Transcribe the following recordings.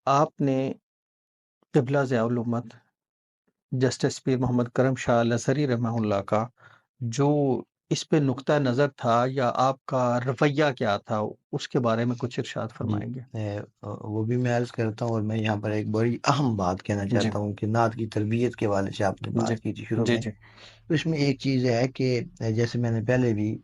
آپ نے قبلہ ضیاء الامت جسٹس پیر محمد کرم شاہ الازہری رحمہ اللہ کا جو اس پہ نقطہ نظر تھا یا آپ کا رویہ کیا تھا، اس کے بارے میں کچھ ارشاد جی فرمائیں گے؟ وہ بھی میں عرض کرتا ہوں، اور میں یہاں پر ایک بڑی اہم بات کہنا جی چاہتا ہوں کہ نعت کی تربیت کے حوالے سے آپ نے جی بات کی تھی شروع جی میں. جی تو اس میں ایک چیز ہے کہ جیسے میں نے پہلے بھی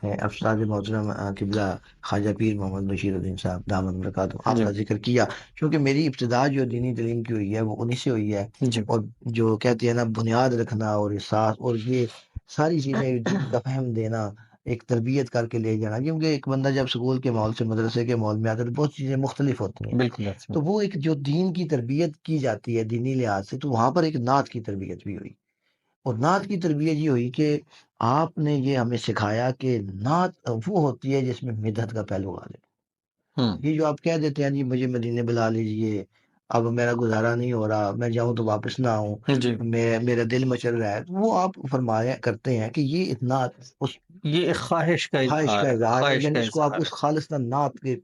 استاد محترم قبلہ خواجہ پیر محمد بشیر الدین صاحب دامت برکاتہ آپ جی کا ذکر کیا، کیونکہ میری ابتدا جو دینی تعلیم کی ہوئی ہے وہ انہی سے ہوئی ہے. جی اور جو کہتے ہیں نا بنیاد رکھنا اور احساس اور یہ ساری چیزیں دین کا فہم دینا، ایک تربیت کر کے لے جانا، کیونکہ ایک بندہ جب اسکول کے ماحول سے مدرسے کے ماحول میں آتا ہے تو بہت چیزیں مختلف ہوتی ہیں. بالکل ایسے تو وہ ایک جو دین کی تربیت کی جاتی ہے دینی لحاظ سے، تو وہاں پر ایک نعت کی تربیت بھی ہوئی. اور نعت کی تربیت یہ ہوئی کہ آپ نے یہ ہمیں سکھایا کہ نعت وہ ہوتی ہے جس میں مدحت کا پہلو غالب ہوں ہو. یہ جو آپ کہہ دیتے ہیں جی مجھے مدینے بلا لیجئے، اب میرا گزارا نہیں ہو رہا، میں جاؤں تو واپس نہ آؤں، جی، میرا دل مچل رہا ہے، تو وہ آپ فرمایا کرتے ہیں کہ یہ نعت اس یہ ایک خواہش کا خواہش اظہار کا ہے، اظہار ہے، خواہش یعنی کا اس کو آپ اظہار اس خالص نعت کے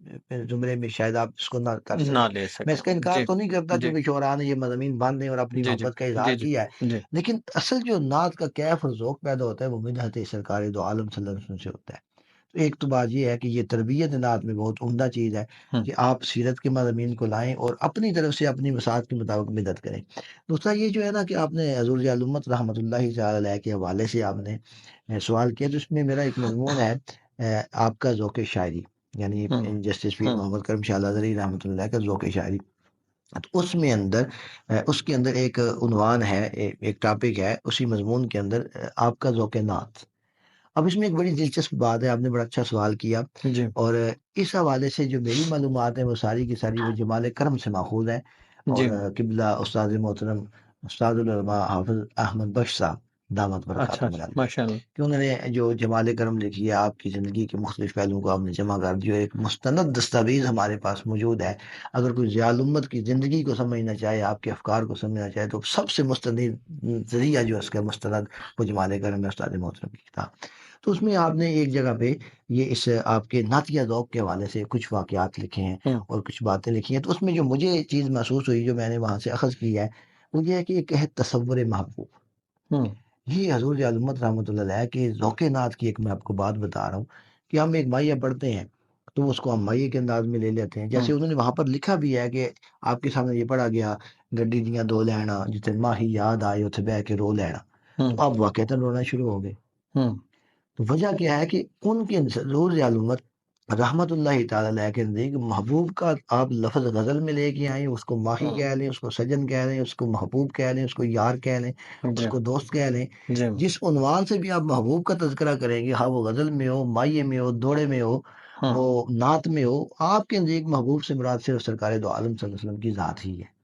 زمرے میں شاید آپ اس کو نہ کر ہے، نہ سکیں. لے میں سکیں. اس کا انکار جی تو نہیں کرتا، جی کیونکہ شعراء نے یہ مضامین باندھے اور اپنی جی جی محبت کا اظہار جی جی کیا ہے. جی لیکن اصل جو نعت کا کیف اور ذوق پیدا ہوتا ہے وہ مدحت سرکار دو عالم صلی اللہ علیہ وسلم سے ہوتا ہے. تو ایک تو بات یہ ہے کہ یہ تربیت نعت میں بہت عمدہ چیز ہے ہوں کہ آپ سیرت کے مضامین کو لائیں اور اپنی طرف سے اپنی وسعت کے مطابق مدد کریں. دوسرا یہ جو ہے نا کہ آپ نے حضور ضیاء الامت رحمۃ اللہ تعالی علیہ کے حوالے سے آپ نے سوال کیا، تو اس میں میرا ایک مضمون ہے آپ کا ذوق شاعری، یعنی ہوں جسٹس پیر ہوں محمد کرم شاہ الازہری رحمۃ اللہ کا ذوق شاعری. تو اس میں اندر اس کے اندر ایک عنوان ہے، ایک ٹاپک ہے اسی مضمون کے اندر، آپ کا ذوق نعت. اب اس میں ایک بڑی دلچسپ بات ہے، آپ نے بڑا اچھا سوال کیا. جی اور اس حوالے سے جو میری معلومات ہیں وہ ساری کی ساری وہ جمال کرم سے ماخوذ ہے. اور جی قبلہ استاد محترم استاد العلماء حافظ احمد بخش صاحب دامت اچھا برکاتہ اچھا ملال، ماشاء اللہ. کہ انہوں نے جو جمال کرم لکھی ہے، آپ کی زندگی کے مختلف پہلوؤں کو آپ نے جمع کر دیا. ایک مستند دستاویز ہمارے پاس موجود ہے. اگر کوئی ضیاء الامت کی زندگی کو سمجھنا چاہے، آپ کے افکار کو سمجھنا چاہے، تو سب سے مستند ذریعہ جو اس کا مستند وہ جمال کرم ہے استاد محترم کی کتاب. تو اس میں آپ نے ایک جگہ پہ یہ اس آپ کے نعتیہ ذوق کے حوالے سے کچھ واقعات لکھے ہیں ہوں اور کچھ باتیں لکھی ہیں. تو اس میں جو مجھے چیز محسوس ہوئی جو میں نے وہاں سے اخذ کی ہے وہ یہ ہے کہ ایک ہے تصور محبوب. ہوں یہ حضور علمت رحمۃ اللہ علیہ کے ذوق نعت کی ایک میں آپ کو بات بتا رہا ہوں کہ ہم ایک مائیہ پڑھتے ہیں تو اس کو ہم مائیے کے انداز میں لے لیتے ہیں. ہوں جیسے انہوں نے وہاں پر لکھا بھی ہے کہ آپ کے سامنے یہ پڑھا گیا، گڈی دیاں دو لینا جتنے ماہی یاد آئے اتنے بہ کے رو لینا. ہوں تو آپ واقعتاً رونا شروع ہو گئے. ہوں تو وجہ کیا ہے کہ ان کے حضور علومت رحمت اللہ تعالی علیہ کے نزدیک محبوب کا آپ لفظ غزل میں لے کے آئیں، اس کو ماہی ہوں کہہ لیں، اس کو سجن کہہ لیں، اس کو محبوب کہہ لیں، اس کو یار کہہ لیں، اس جی کو دوست کہہ لیں. جی جس عنوان سے بھی آپ محبوب کا تذکرہ کریں گے، ہاں وہ غزل میں ہو، مائیے میں ہو، دوڑے میں ہو، ہوں وہ نعت میں ہو، آپ کے نزدیک محبوب سے مراد صرف سرکار دو عالم صلی اللہ علیہ وسلم کی ذات ہی ہے.